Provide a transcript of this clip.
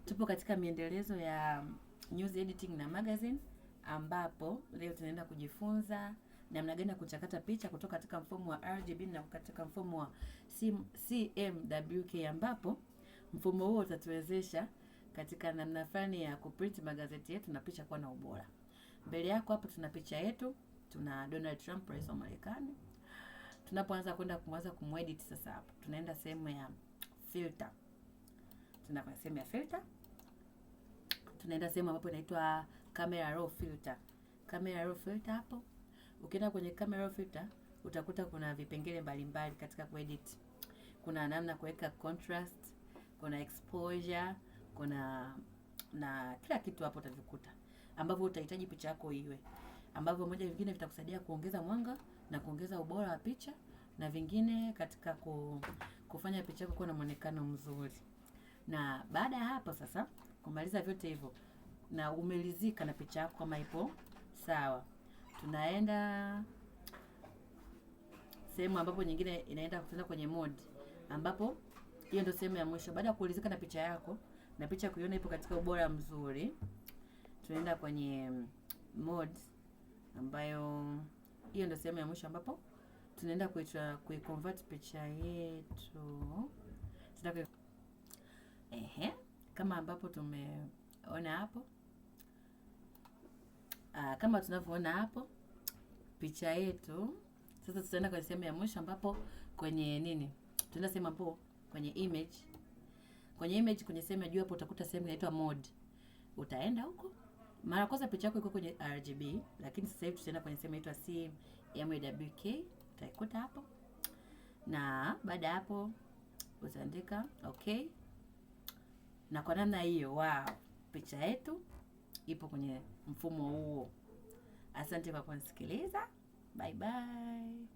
Tupo katika miendelezo ya news editing na magazine, ambapo leo tunaenda kujifunza namna gani ya kuchakata picha kutoka katika mfumo wa RGB na katika mfumo wa CMYK, ambapo mfumo huo utatuwezesha katika namna fulani ya kuprint magazeti yetu na picha kuwa na ubora. Mbele yako hapo tuna picha yetu, tuna Donald Trump, rais wa Marekani. Tunapoanza kwenda kumedit sasa, hapo tunaenda sehemu ya filter. Tunakwenda sehemu ya filter. Tunaenda sehemu ambapo inaitwa camera raw filter. Camera raw filter hapo. Ukienda kwenye camera raw filter utakuta kuna vipengele mbalimbali katika kuedit. Kuna namna kuweka contrast, kuna exposure, kuna na kila kitu hapo utavikuta. Ambavyo utahitaji picha yako iwe. Ambavyo moja vingine vitakusaidia kuongeza mwanga na kuongeza ubora wa picha, na vingine katika kufanya picha yako kuwa na muonekano mzuri. Na baada ya hapo sasa kumaliza vyote hivyo na umelizika na picha yako kama ipo sawa, tunaenda sehemu ambapo nyingine inaenda kutenda kwenye mode, ambapo hiyo ndio sehemu ya mwisho. Baada ya kulizika na picha yako na picha kuiona ipo katika ubora mzuri, tunaenda kwenye mode, ambayo hiyo ndio sehemu ya mwisho ambapo tunaenda kuiconvert picha yetu. Kama ambapo tumeona hapo, kama tunavyoona hapo picha yetu. Sasa tutaenda kwenye sehemu ya mwisho ambapo kwenye nini? Tunaenda sehemu hapo kwenye image. Kwenye image kwenye sehemu ya juu hapo utakuta sehemu inaitwa mode. Utaenda huko. Mara kwanza picha yako iko kwenye RGB, lakini sasa hivi tutaenda kwenye sehemu inaitwa CMYK. Utaikuta hapo. Na baada hapo utaandika okay. Na kwa namna hiyo, wow, picha yetu ipo kwenye mfumo huo. Asante kwa kunisikiliza. Bye bye.